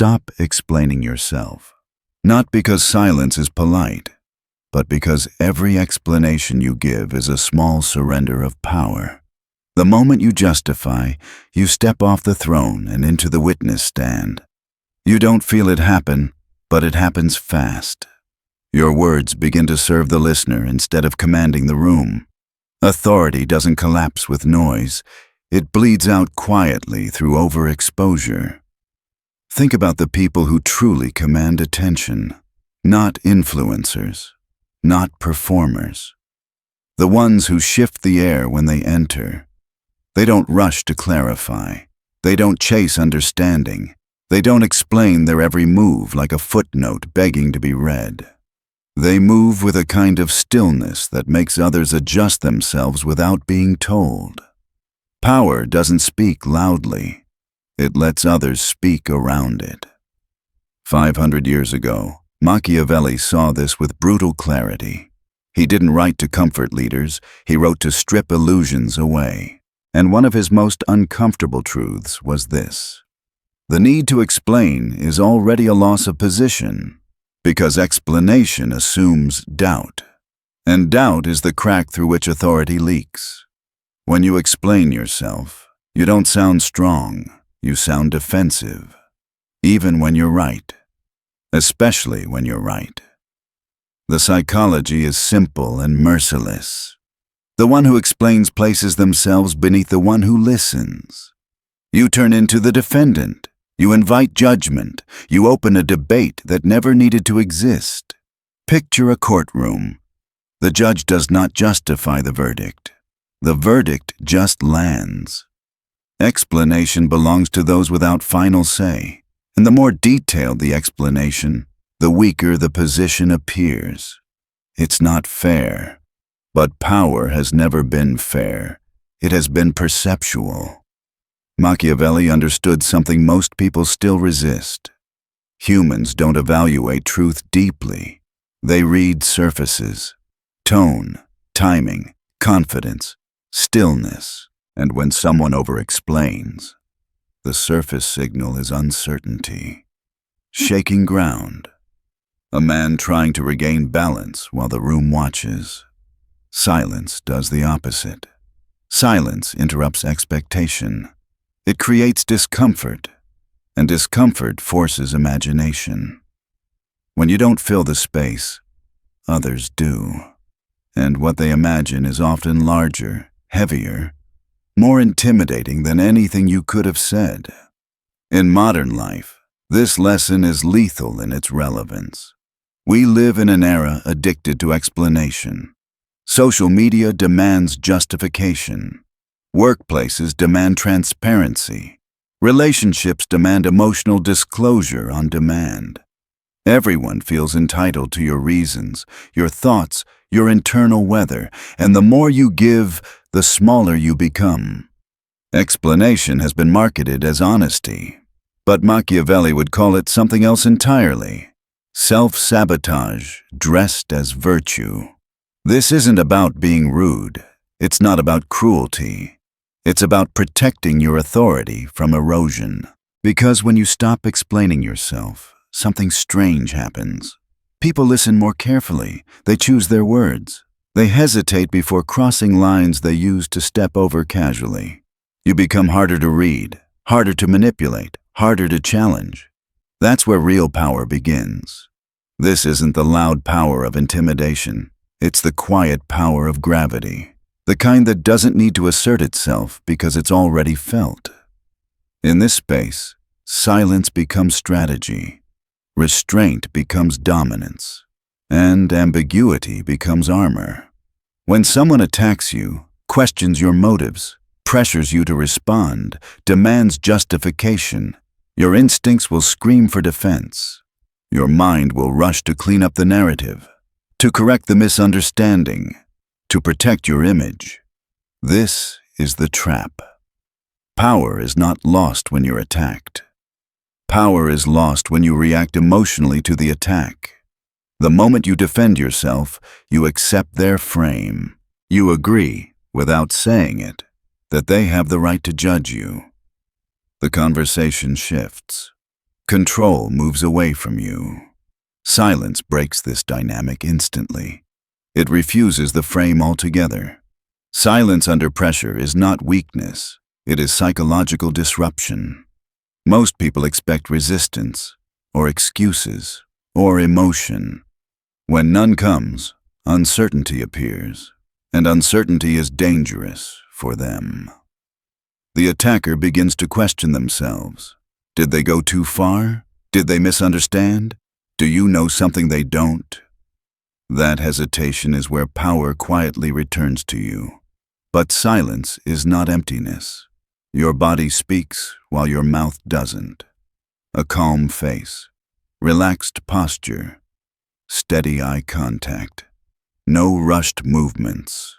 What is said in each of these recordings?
stop explaining yourself. Not because silence is polite, but because every explanation you give is a small surrender of power. The moment you justify, you step off the throne and into the witness stand. You don't feel it happen, but it happens fast. Your words begin to serve the listener instead of commanding the room. Authority doesn't collapse with noise. It bleeds out quietly through overexposure. Think about the people who truly command attention, not influencers, not performers. The ones who shift the air when they enter. They don't rush to clarify. They don't chase understanding. They don't explain their every move like a footnote begging to be read. They move with a kind of stillness that makes others adjust themselves without being told. Power doesn't speak loudly. It lets others speak around it. 500 years ago, Machiavelli saw this with brutal clarity. He didn't write to comfort leaders, he wrote to strip illusions away. And one of his most uncomfortable truths was this: the need to explain is already a loss of position, because explanation assumes doubt. And doubt is the crack through which authority leaks. When you explain yourself, you don't sound strong, you sound defensive. Even when you're right. Especially when you're right. The psychology is simple and merciless. The one who explains places themselves beneath the one who listens. You turn into the defendant. You invite judgment. You open a debate that never needed to exist. Picture a courtroom. The judge does not justify the verdict. The verdict just lands. Explanation belongs to those without final say, and the more detailed the explanation, the weaker the position appears. It's not fair, but power has never been fair. It has been perceptual. Machiavelli understood something most people still resist. Humans don't evaluate truth deeply. They read surfaces, tone, timing, confidence, stillness. And when someone over-explains, the surface signal is uncertainty. Shaking ground. A man trying to regain balance while the room watches. Silence does the opposite. Silence interrupts expectation. It creates discomfort, and discomfort forces imagination. When you don't fill the space, others do. And what they imagine is often larger, heavier, more intimidating than anything you could have said. In modern life, this lesson is lethal in its relevance. We live in an era addicted to explanation. Social media demands justification. Workplaces demand transparency. Relationships demand emotional disclosure on demand. Everyone feels entitled to your reasons, your thoughts, your internal weather, and the more you give, the smaller you become. Explanation has been marketed as honesty, but Machiavelli would call it something else entirely: self-sabotage dressed as virtue. This isn't about being rude. It's not about cruelty. It's about protecting your authority from erosion. Because when you stop explaining yourself, something strange happens. People listen more carefully. They choose their words. They hesitate before crossing lines they used to step over casually. You become harder to read, harder to manipulate, harder to challenge. That's where real power begins. This isn't the loud power of intimidation. It's the quiet power of gravity, the kind that doesn't need to assert itself because it's already felt. In this space, silence becomes strategy, restraint becomes dominance, and ambiguity becomes armor. When someone attacks you, questions your motives, pressures you to respond, demands justification, your instincts will scream for defense. Your mind will rush to clean up the narrative, to correct the misunderstanding, to protect your image. This is the trap. Power is not lost when you're attacked. Power is lost when you react emotionally to the attack. The moment you defend yourself, you accept their frame. You agree, without saying it, that they have the right to judge you. The conversation shifts. Control moves away from you. Silence breaks this dynamic instantly. It refuses the frame altogether. Silence under pressure is not weakness, it is psychological disruption. Most people expect resistance, or excuses, or emotion. When none comes, uncertainty appears, and uncertainty is dangerous for them. The attacker begins to question themselves. Did they go too far? Did they misunderstand? Do you know something they don't? That hesitation is where power quietly returns to you. But silence is not emptiness. Your body speaks while your mouth doesn't. A calm face, relaxed posture, steady eye contact, no rushed movements,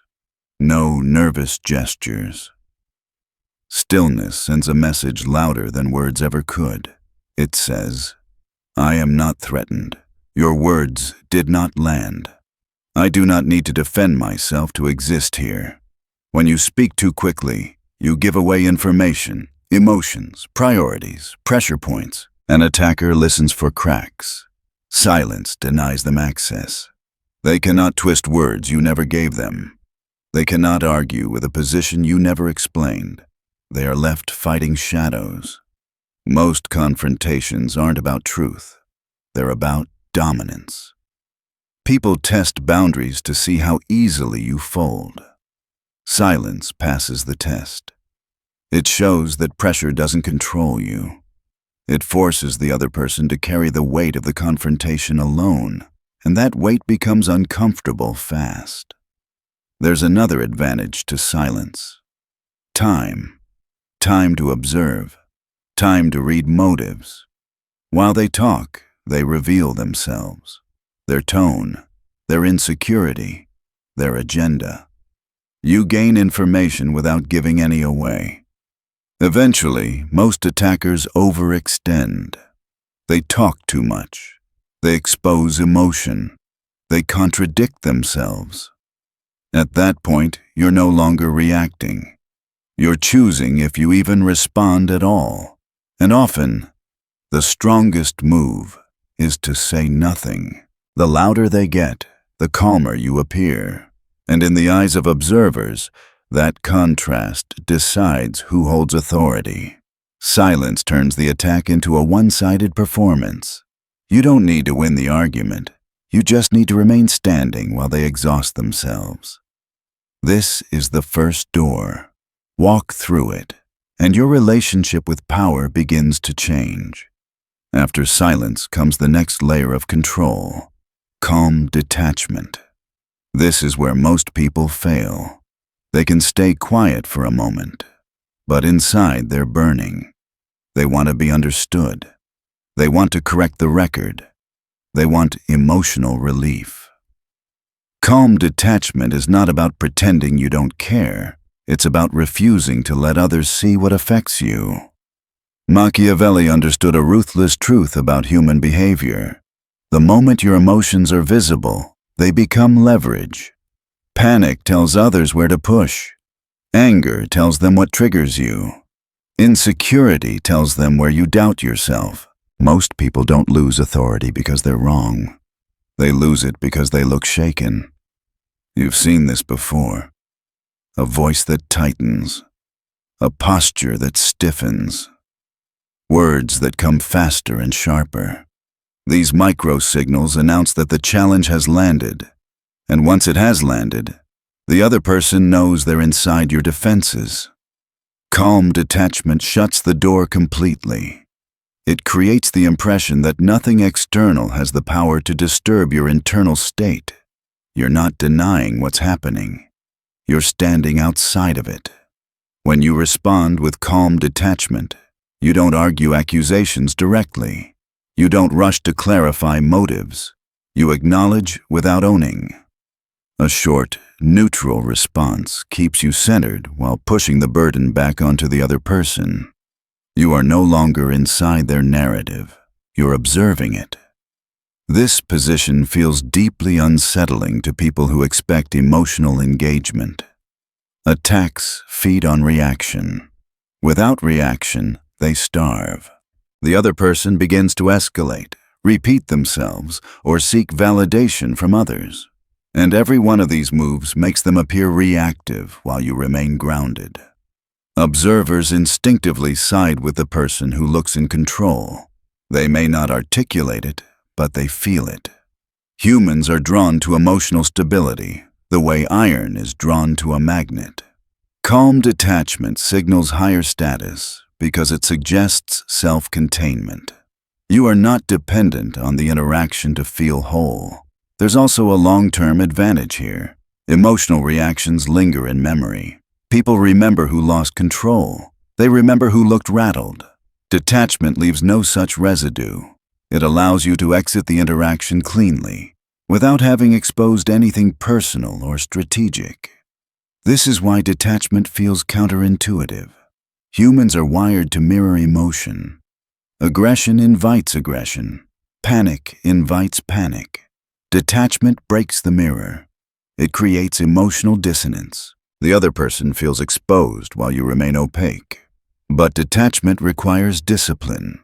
no nervous gestures. Stillness sends a message louder than words ever could. It says, I am not threatened. Your words did not land. I do not need to defend myself to exist here. When you speak too quickly, you give away information, emotions, priorities, pressure points. An attacker listens for cracks. Silence denies them access. They cannot twist words you never gave them. They cannot argue with a position you never explained. They are left fighting shadows. Most confrontations aren't about truth. They're about dominance. People test boundaries to see how easily you fold. Silence passes the test. It shows that pressure doesn't control you. It forces the other person to carry the weight of the confrontation alone, and that weight becomes uncomfortable fast. There's another advantage to silence. Time. Time to observe. Time to read motives. While they talk, they reveal themselves, their tone, their insecurity, their agenda. You gain information without giving any away. Eventually, most attackers overextend. They talk too much. They expose emotion. They contradict themselves. At that point, you're no longer reacting. You're choosing if you even respond at all. And often, the strongest move is to say nothing. The louder they get, the calmer you appear. And in the eyes of observers, that contrast decides who holds authority. Silence turns the attack into a one-sided performance. You don't need to win the argument. You just need to remain standing while they exhaust themselves. This is the first door. Walk through it, and your relationship with power begins to change. After silence comes the next layer of control, calm detachment. This is where most people fail. They can stay quiet for a moment, but inside they're burning. They want to be understood. They want to correct the record. They want emotional relief. Calm detachment is not about pretending you don't care. It's about refusing to let others see what affects you. Machiavelli understood a ruthless truth about human behavior. The moment your emotions are visible, they become leverage. Panic tells others where to push. Anger tells them what triggers you. Insecurity tells them where you doubt yourself. Most people don't lose authority because they're wrong. They lose it because they look shaken. You've seen this before. A voice that tightens. A posture that stiffens. Words that come faster and sharper. These micro-signals announce that the challenge has landed. And once it has landed, the other person knows they're inside your defenses. Calm detachment shuts the door completely. It creates the impression that nothing external has the power to disturb your internal state. You're not denying what's happening. You're standing outside of it. When you respond with calm detachment, you don't argue accusations directly. You don't rush to clarify motives. You acknowledge without owning. A short, neutral response keeps you centered while pushing the burden back onto the other person. You are no longer inside their narrative. You're observing it. This position feels deeply unsettling to people who expect emotional engagement. Attacks feed on reaction. Without reaction, they starve. The other person begins to escalate, repeat themselves, or seek validation from others. And every one of these moves makes them appear reactive while you remain grounded. Observers instinctively side with the person who looks in control. They may not articulate it, but they feel it. Humans are drawn to emotional stability, the way iron is drawn to a magnet. Calm detachment signals higher status because it suggests self-containment. You are not dependent on the interaction to feel whole. There's also a long-term advantage here. Emotional reactions linger in memory. People remember who lost control. They remember who looked rattled. Detachment leaves no such residue. It allows you to exit the interaction cleanly, without having exposed anything personal or strategic. This is why detachment feels counterintuitive. Humans are wired to mirror emotion. Aggression invites aggression. Panic invites panic. Detachment breaks the mirror. It creates emotional dissonance. The other person feels exposed while you remain opaque. But detachment requires discipline.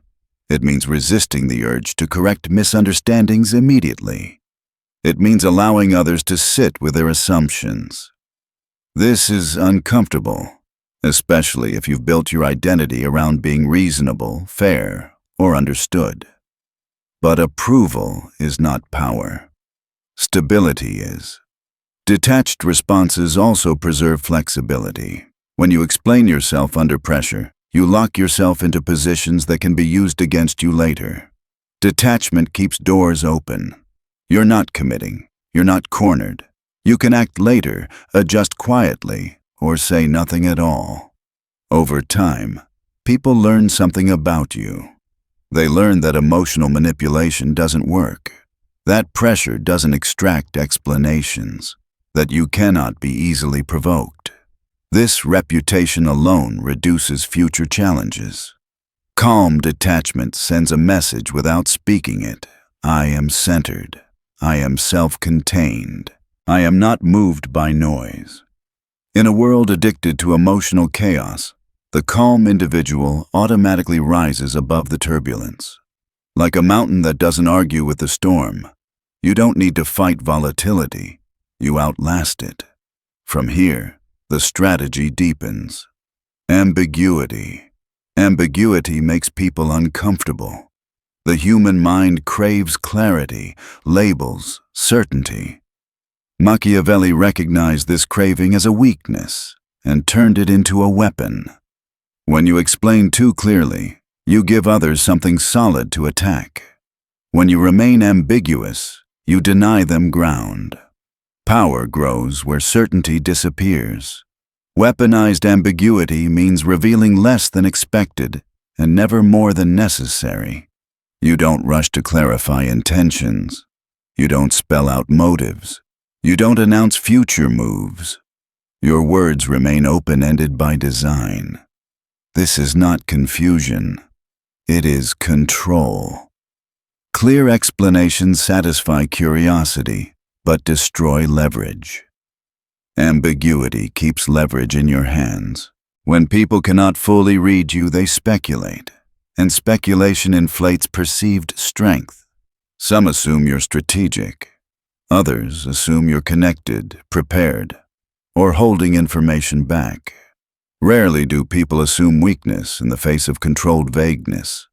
It means resisting the urge to correct misunderstandings immediately. It means allowing others to sit with their assumptions. This is uncomfortable, especially if you've built your identity around being reasonable, fair, or understood. But approval is not power. Stability is. Detached responses also preserve flexibility. When you explain yourself under pressure, you lock yourself into positions that can be used against you later. Detachment keeps doors open. You're not committing. You're not cornered. You can act later, adjust quietly, or say nothing at all. Over time, people learn something about you. They learn that emotional manipulation doesn't work, that pressure doesn't extract explanations, that you cannot be easily provoked. This reputation alone reduces future challenges. Calm detachment sends a message without speaking it. I am centered. I am self-contained. I am not moved by noise. In a world addicted to emotional chaos, the calm individual automatically rises above the turbulence. Like a mountain that doesn't argue with the storm, you don't need to fight volatility. You outlast it. From here, the strategy deepens. Ambiguity. Ambiguity makes people uncomfortable. The human mind craves clarity, labels, certainty. Machiavelli recognized this craving as a weakness and turned it into a weapon. When you explain too clearly, you give others something solid to attack. When you remain ambiguous, you deny them ground. Power grows where certainty disappears. Weaponized ambiguity means revealing less than expected and never more than necessary. You don't rush to clarify intentions. You don't spell out motives. You don't announce future moves. Your words remain open-ended by design. This is not confusion. It is control. Clear explanations satisfy curiosity, but destroy leverage. Ambiguity keeps leverage in your hands. When people cannot fully read you, they speculate, and speculation inflates perceived strength. Some assume you're strategic. Others assume you're connected, prepared, or holding information back. Rarely do people assume weakness in the face of controlled vagueness.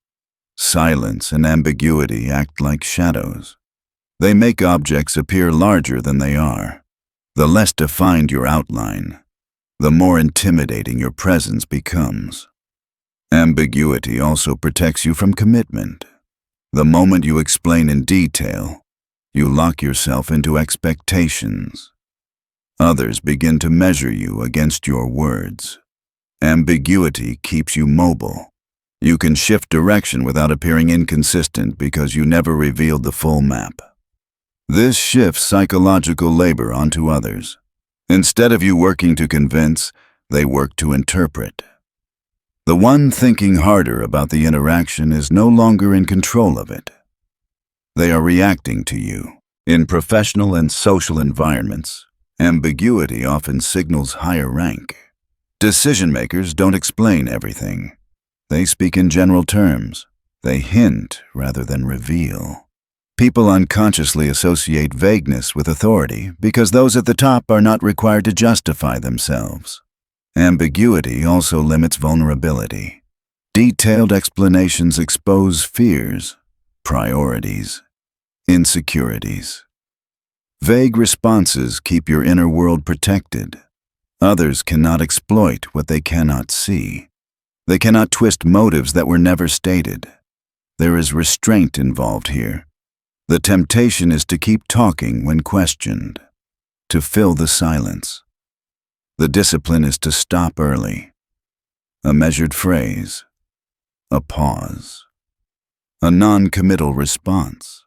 Silence and ambiguity act like shadows. They make objects appear larger than they are. The less defined your outline, the more intimidating your presence becomes. Ambiguity also protects you from commitment. The moment you explain in detail, you lock yourself into expectations. Others begin to measure you against your words. Ambiguity keeps you mobile. You can shift direction without appearing inconsistent because you never revealed the full map. This shifts psychological labor onto others. Instead of you working to convince, they work to interpret. The one thinking harder about the interaction is no longer in control of it. They are reacting to you. In professional and social environments, ambiguity often signals higher rank. Decision makers don't explain everything. They speak in general terms. They hint rather than reveal. People unconsciously associate vagueness with authority because those at the top are not required to justify themselves. Ambiguity also limits vulnerability. Detailed explanations expose fears, priorities, insecurities. Vague responses keep your inner world protected. Others cannot exploit what they cannot see. They cannot twist motives that were never stated. There is restraint involved here. The temptation is to keep talking when questioned, to fill the silence. The discipline is to stop early. A measured phrase, a pause, a non-committal response.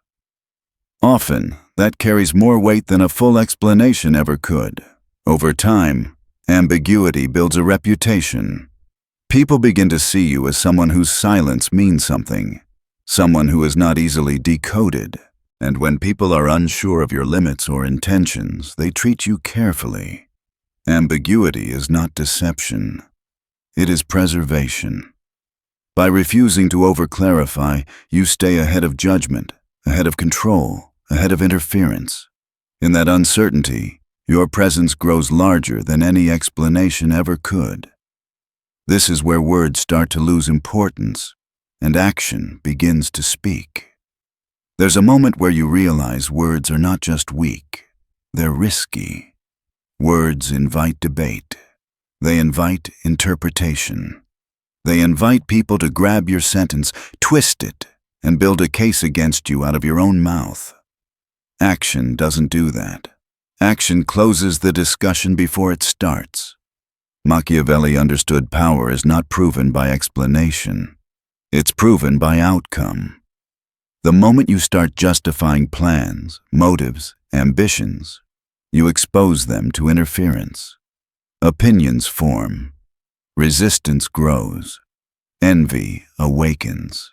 Often, that carries more weight than a full explanation ever could. Over time, ambiguity builds a reputation. People begin to see you as someone whose silence means something, someone who is not easily decoded. And when people are unsure of your limits or intentions, they treat you carefully. Ambiguity is not deception. It is preservation. By refusing to over-clarify, you stay ahead of judgment, ahead of control, ahead of interference. In that uncertainty, your presence grows larger than any explanation ever could. This is where words start to lose importance, and action begins to speak. There's a moment where you realize words are not just weak, they're risky. Words invite debate. They invite interpretation. They invite people to grab your sentence, twist it, and build a case against you out of your own mouth. Action doesn't do that. Action closes the discussion before it starts. Machiavelli understood power is not proven by explanation. It's proven by outcome. The moment you start justifying plans, motives, ambitions, you expose them to interference. Opinions form. Resistance grows. Envy awakens.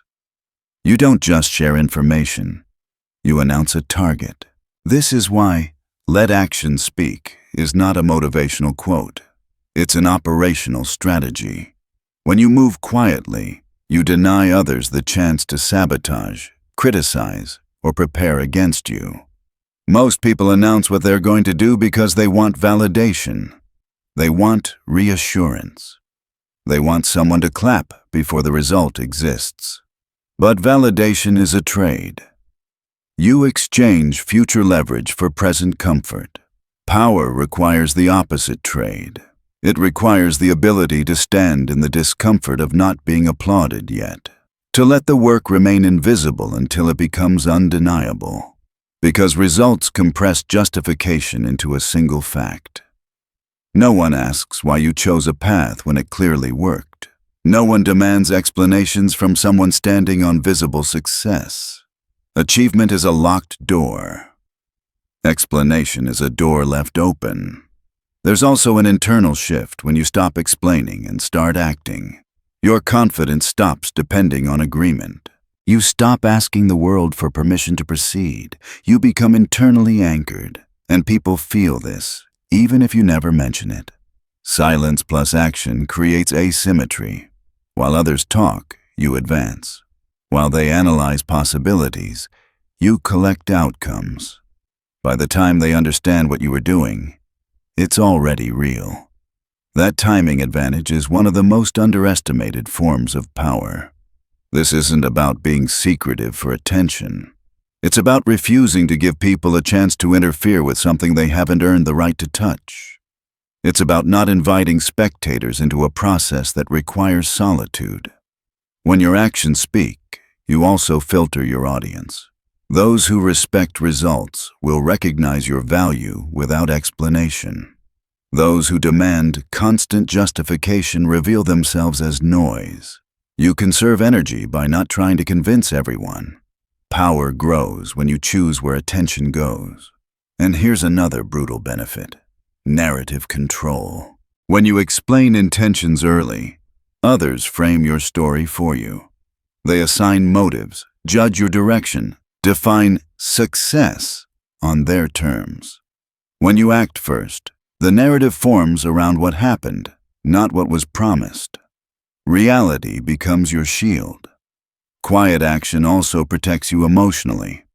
You don't just share information. You announce a target. This is why "let action speak" is not a motivational quote. It's an operational strategy. When you move quietly, you deny others the chance to sabotage, criticize, or prepare against you. Most people announce what they're going to do because they want validation. They want reassurance. They want someone to clap before the result exists. But validation is a trade. You exchange future leverage for present comfort. Power requires the opposite trade. It requires the ability to stand in the discomfort of not being applauded yet, to let the work remain invisible until it becomes undeniable, because results compress justification into a single fact. No one asks why you chose a path when it clearly worked. No one demands explanations from someone standing on visible success. Achievement is a locked door. Explanation is a door left open. There's also an internal shift when you stop explaining and start acting. Your confidence stops depending on agreement. You stop asking the world for permission to proceed. You become internally anchored, and people feel this, even if you never mention it. Silence plus action creates asymmetry. While others talk, you advance. While they analyze possibilities, you collect outcomes. By the time they understand what you were doing, it's already real. That timing advantage is one of the most underestimated forms of power. This isn't about being secretive for attention. It's about refusing to give people a chance to interfere with something they haven't earned the right to touch. It's about not inviting spectators into a process that requires solitude. When your actions speak, you also filter your audience. Those who respect results will recognize your value without explanation. Those who demand constant justification reveal themselves as noise. You conserve energy by not trying to convince everyone. Power grows when you choose where attention goes. And here's another brutal benefit: narrative control. When you explain intentions early, others frame your story for you. They assign motives, judge your direction, define success on their terms. When you act first, the narrative forms around what happened, not what was promised. Reality becomes your shield. Quiet action also protects you emotionally.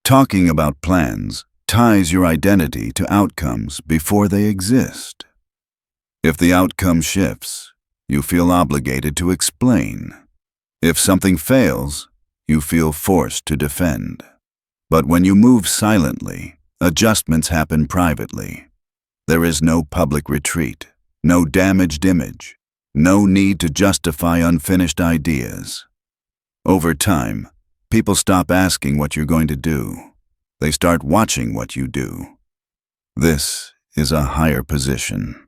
Talking about plans ties your identity to outcomes before they exist. If the outcome shifts, you feel obligated to explain. If something fails, you feel forced to defend. But when you move silently, adjustments happen privately. There is no public retreat, no damaged image, no need to justify unfinished ideas. Over time, people stop asking what you're going to do. They start watching what you do. This is a higher position.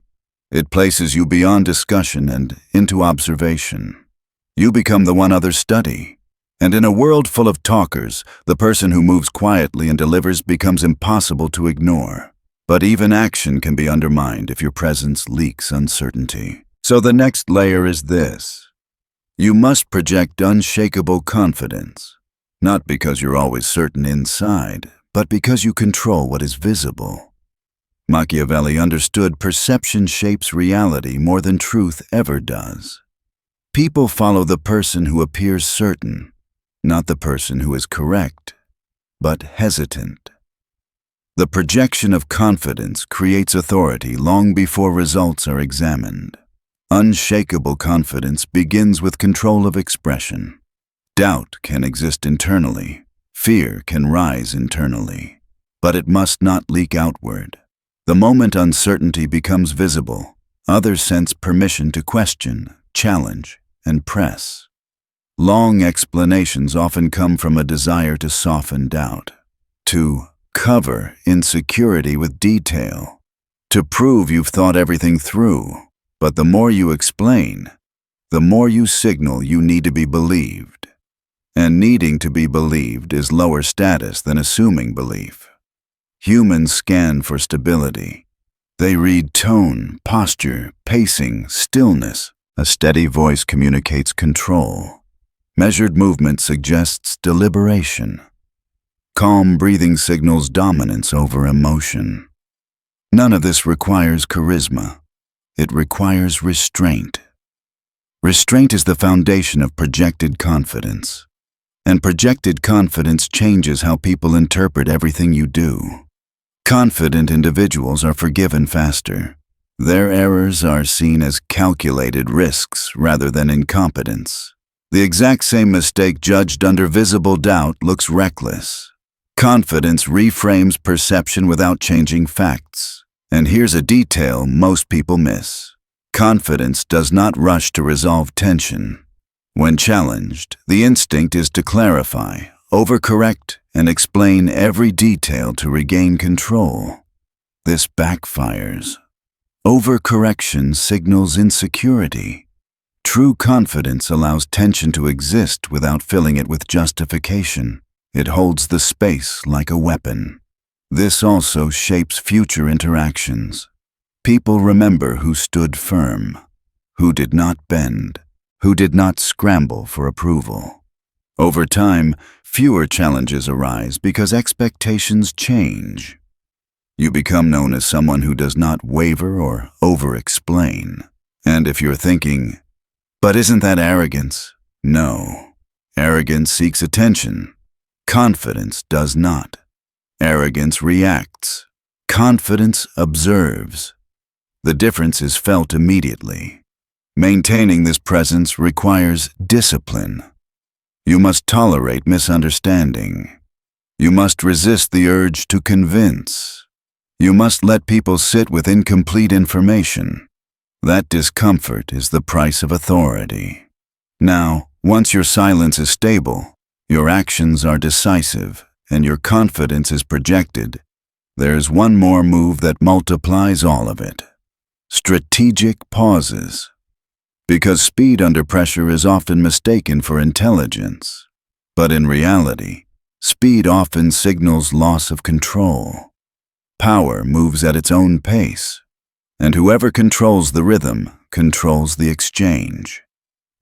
It places you beyond discussion and into observation. You become the one others study. And in a world full of talkers, the person who moves quietly and delivers becomes impossible to ignore. But even action can be undermined if your presence leaks uncertainty. So the next layer is this. You must project unshakable confidence, not because you're always certain inside, but because you control what is visible. Machiavelli understood perception shapes reality more than truth ever does. People follow the person who appears certain, not the person who is correct, but hesitant. The projection of confidence creates authority long before results are examined. Unshakable confidence begins with control of expression. Doubt can exist internally, fear can rise internally, but it must not leak outward. The moment uncertainty becomes visible, others sense permission to question, challenge, and press. Long explanations often come from a desire to soften doubt, to cover insecurity with detail, to prove you've thought everything through. But the more you explain, the more you signal you need to be believed. And needing to be believed is lower status than assuming belief. Humans scan for stability. They read tone, posture, pacing, stillness. A steady voice communicates control. Measured movement suggests deliberation. Calm breathing signals dominance over emotion. None of this requires charisma. It requires restraint. Restraint is the foundation of projected confidence. And projected confidence changes how people interpret everything you do. Confident individuals are forgiven faster. Their errors are seen as calculated risks rather than incompetence. The exact same mistake judged under visible doubt looks reckless. Confidence reframes perception without changing facts. And here's a detail most people miss. Confidence does not rush to resolve tension. When challenged, the instinct is to clarify, overcorrect, and explain every detail to regain control. This backfires. Overcorrection signals insecurity. True confidence allows tension to exist without filling it with justification. It holds the space like a weapon. This also shapes future interactions. People remember who stood firm, who did not bend, who did not scramble for approval. Over time, fewer challenges arise because expectations change. You become known as someone who does not waver or over-explain. And if you're thinking, but isn't that arrogance? No. Arrogance seeks attention. Confidence does not. Arrogance reacts. Confidence observes. The difference is felt immediately. Maintaining this presence requires discipline. You must tolerate misunderstanding. You must resist the urge to convince. You must let people sit with incomplete information. That discomfort is the price of authority. Now, once your silence is stable, your actions are decisive, and your confidence is projected, there's one more move that multiplies all of it. Strategic pauses. Because speed under pressure is often mistaken for intelligence. But in reality, speed often signals loss of control. Power moves at its own pace, and whoever controls the rhythm controls the exchange.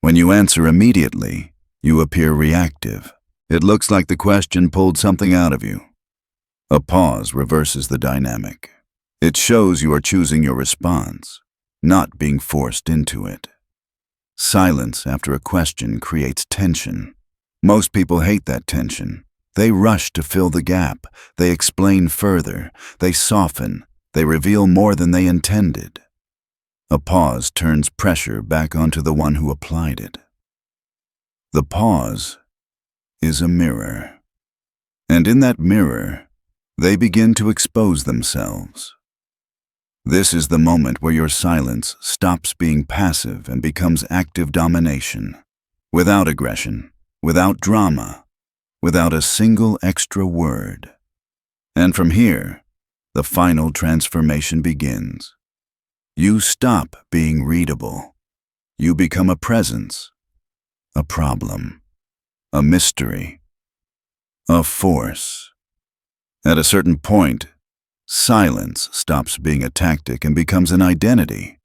When you answer immediately, you appear reactive. It looks like the question pulled something out of you. A pause reverses the dynamic. It shows you are choosing your response, not being forced into it. Silence after a question creates tension. Most people hate that tension. They rush to fill the gap. They explain further. They soften. They reveal more than they intended. A pause turns pressure back onto the one who applied it. The pause is a mirror. And in that mirror, they begin to expose themselves. This is the moment where your silence stops being passive and becomes active domination, without aggression, without drama, without a single extra word. And from here, the final transformation begins. You stop being readable. You become a presence, a problem, a mystery, a force. At a certain point, silence stops being a tactic and becomes an identity.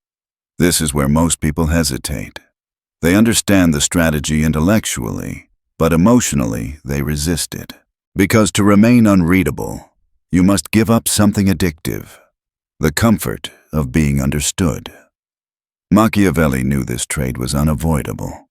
This is where most people hesitate. They understand the strategy intellectually, but emotionally they resist it. Because to remain unreadable, you must give up something addictive, the comfort of being understood. Machiavelli knew this trait was unavoidable.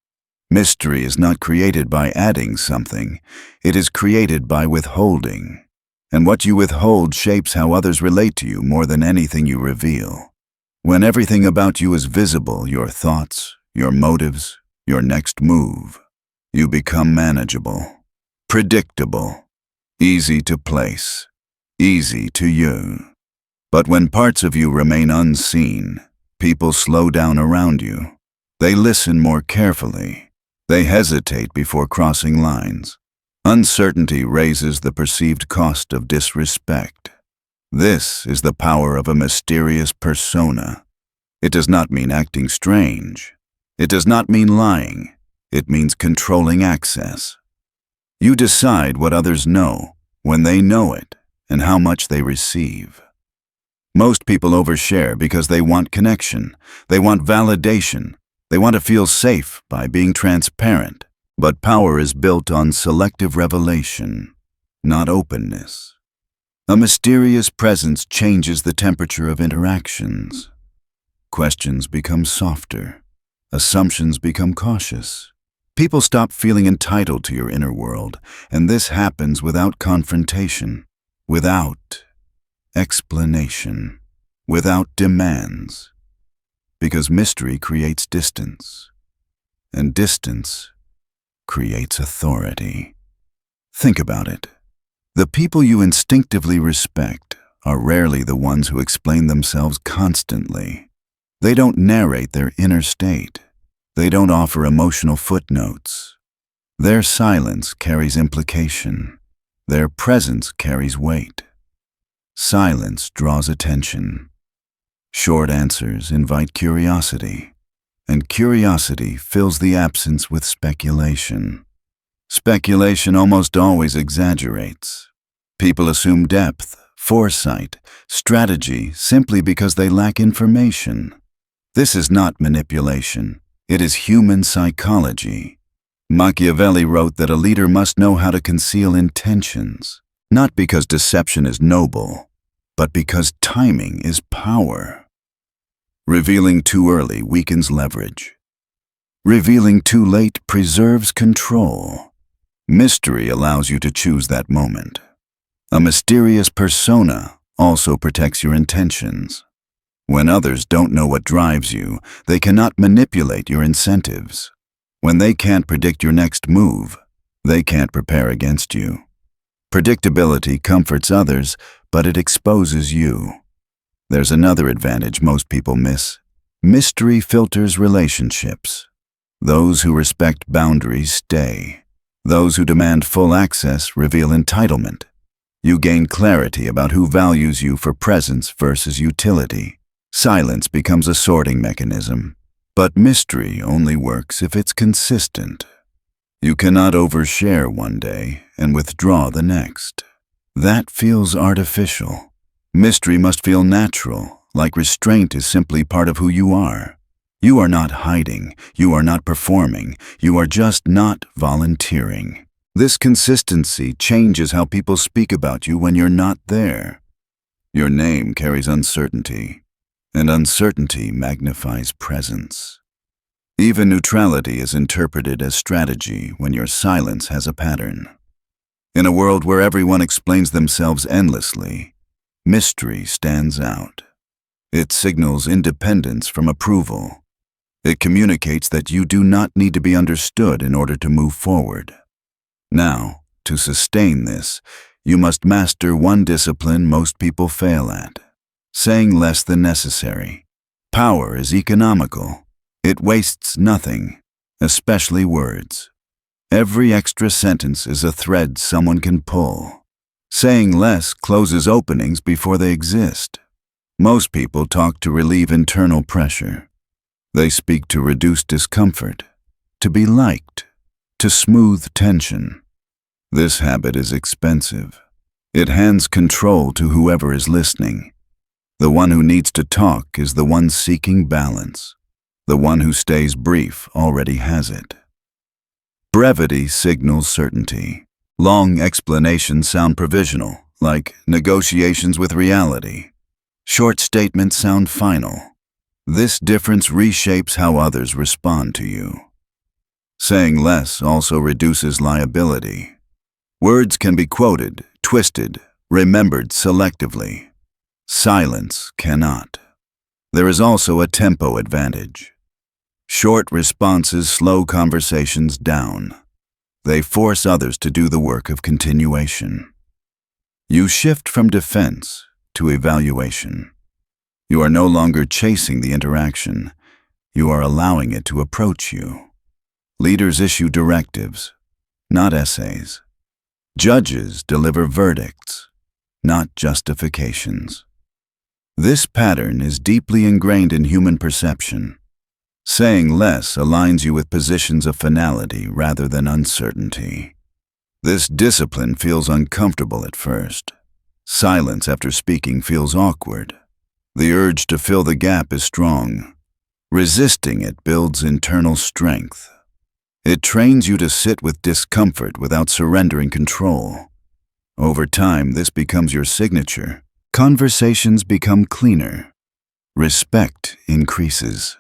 Mystery is not created by adding something, it is created by withholding. And what you withhold shapes how others relate to you more than anything you reveal. When everything about you is visible, your thoughts, your motives, your next move, you become manageable, predictable, easy to place, easy to use. But when parts of you remain unseen, people slow down around you. They listen more carefully. They hesitate before crossing lines. Uncertainty raises the perceived cost of disrespect. This is the power of a mysterious persona. It does not mean acting strange. It does not mean lying. It means controlling access. You decide what others know, when they know it, and how much they receive. Most people overshare because they want connection. They want validation. They want to feel safe by being transparent. But power is built on selective revelation, not openness. A mysterious presence changes the temperature of interactions. Questions become softer. Assumptions become cautious. People stop feeling entitled to your inner world, and this happens without confrontation, without explanation, without demands. Because mystery creates distance, and distance creates authority. Think about it. The people you instinctively respect are rarely the ones who explain themselves constantly. They don't narrate their inner state. They don't offer emotional footnotes. Their silence carries implication. Their presence carries weight. Silence draws attention. Short answers invite curiosity. And curiosity fills the absence with speculation. Speculation almost always exaggerates. People assume depth, foresight, strategy simply because they lack information. This is not manipulation. It is human psychology. Machiavelli wrote that a leader must know how to conceal intentions, not because deception is noble, but because timing is power. Revealing too early weakens leverage. Revealing too late preserves control. Mystery allows you to choose that moment. A mysterious persona also protects your intentions. When others don't know what drives you, they cannot manipulate your incentives. When they can't predict your next move, they can't prepare against you. Predictability comforts others, but it exposes you. There's another advantage most people miss. Mystery filters relationships. Those who respect boundaries stay. Those who demand full access reveal entitlement. You gain clarity about who values you for presence versus utility. Silence becomes a sorting mechanism. But mystery only works if it's consistent. You cannot overshare one day and withdraw the next. That feels artificial. Mystery must feel natural, like restraint is simply part of who you are. You are not hiding, you are not performing, you are just not volunteering. This consistency changes how people speak about you when you're not there. Your name carries uncertainty, and uncertainty magnifies presence. Even neutrality is interpreted as strategy when your silence has a pattern. In a world where everyone explains themselves endlessly, mystery stands out. It signals independence from approval. It communicates that you do not need to be understood in order to move forward. Now, to sustain this, you must master one discipline most people fail at: saying less than necessary. Power is economical. It wastes nothing, especially words. Every extra sentence is a thread someone can pull. Saying less closes openings before they exist. Most people talk to relieve internal pressure. They speak to reduce discomfort, to be liked, to smooth tension. This habit is expensive. It hands control to whoever is listening. The one who needs to talk is the one seeking balance. The one who stays brief already has it. Brevity signals certainty. Long explanations sound provisional, like negotiations with reality. Short statements sound final. This difference reshapes how others respond to you. Saying less also reduces liability. Words can be quoted, twisted, remembered selectively. Silence cannot. There is also a tempo advantage. Short responses slow conversations down. They force others to do the work of continuation. You shift from defense to evaluation. You are no longer chasing the interaction. You are allowing it to approach you. Leaders issue directives, not essays. Judges deliver verdicts, not justifications. This pattern is deeply ingrained in human perception. Saying less aligns you with positions of finality rather than uncertainty. This discipline feels uncomfortable at first. Silence after speaking feels awkward. The urge to fill the gap is strong. Resisting it builds internal strength. It trains you to sit with discomfort without surrendering control. Over time, this becomes your signature. Conversations become cleaner. Respect increases.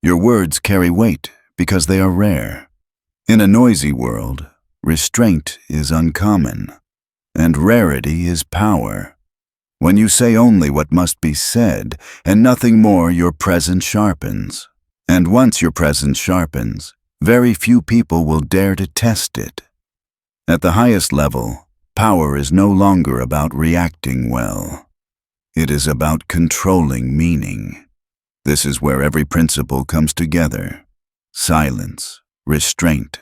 Your words carry weight because they are rare. In a noisy world, restraint is uncommon, and rarity is power. When you say only what must be said and nothing more, your presence sharpens. And once your presence sharpens, very few people will dare to test it. At the highest level, power is no longer about reacting well. It is about controlling meaning. This is where every principle comes together: silence, restraint,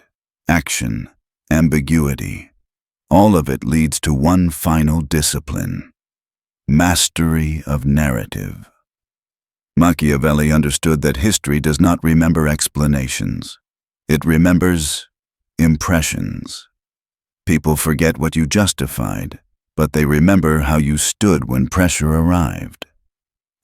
action, ambiguity. All of it leads to one final discipline: mastery of narrative. Machiavelli understood that history does not remember explanations. It remembers impressions. People forget what you justified, but they remember how you stood when pressure arrived.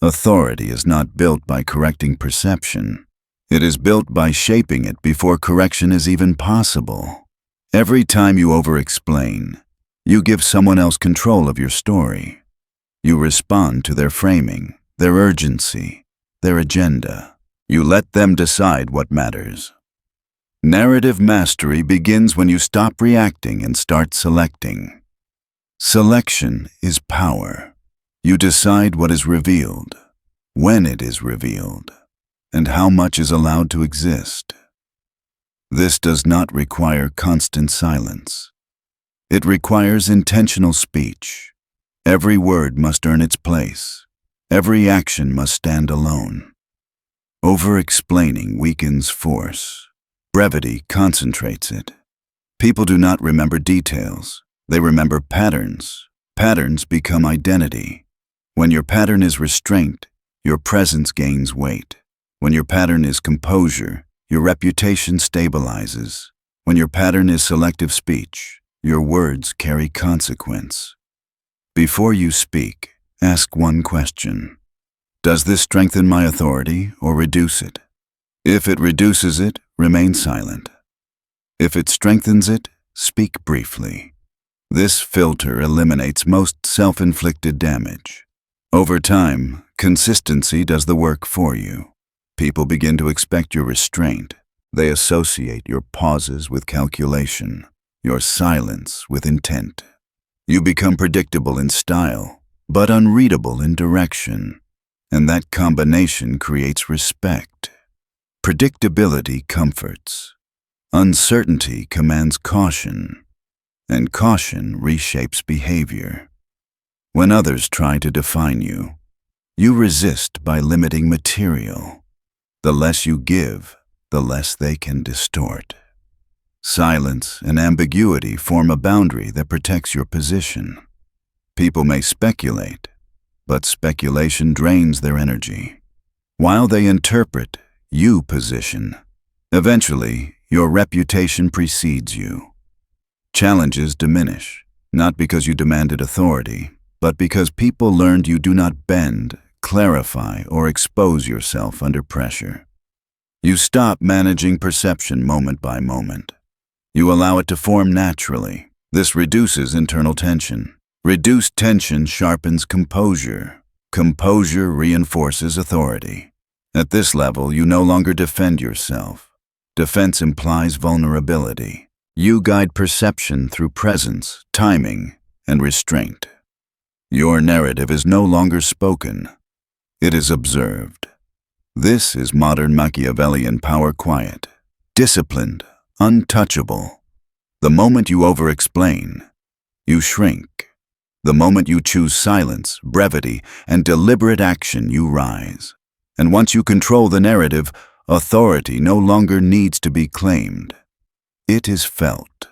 Authority is not built by correcting perception. It is built by shaping it before correction is even possible. Every time you over-explain, you give someone else control of your story. You respond to their framing, their urgency, their agenda. You let them decide what matters. Narrative mastery begins when you stop reacting and start selecting. Selection is power. You decide what is revealed, when it is revealed, and how much is allowed to exist. This does not require constant silence. It requires intentional speech. Every word must earn its place. Every action must stand alone. Over-explaining weakens force. Brevity concentrates it. People do not remember details. They remember patterns. Patterns become identity. When your pattern is restraint, your presence gains weight. When your pattern is composure, your reputation stabilizes. When your pattern is selective speech, your words carry consequence. Before you speak, ask one question: does this strengthen my authority or reduce it? If it reduces it, remain silent. If it strengthens it, speak briefly. This filter eliminates most self-inflicted damage. Over time, consistency does the work for you. People begin to expect your restraint. They associate your pauses with calculation, your silence with intent. You become predictable in style, but unreadable in direction, and that combination creates respect. Predictability comforts. Uncertainty commands caution, and caution reshapes behavior. When others try to define you, you resist by limiting material. The less you give, the less they can distort. Silence and ambiguity form a boundary that protects your position. People may speculate, but speculation drains their energy. While they interpret, you position. Eventually, your reputation precedes you. Challenges diminish, not because you demanded authority, but because people learned you do not bend, clarify, or expose yourself under pressure. You stop managing perception moment by moment. You allow it to form naturally. This reduces internal tension. Reduced tension sharpens composure. Composure reinforces authority. At this level, you no longer defend yourself. Defense implies vulnerability. You guide perception through presence, timing, and restraint. Your narrative is no longer spoken. It is observed. This is modern Machiavellian power quiet, disciplined, untouchable. The moment you over-explain, you shrink. The moment you choose silence, brevity, and deliberate action, you rise. And once you control the narrative, authority no longer needs to be claimed. It is felt.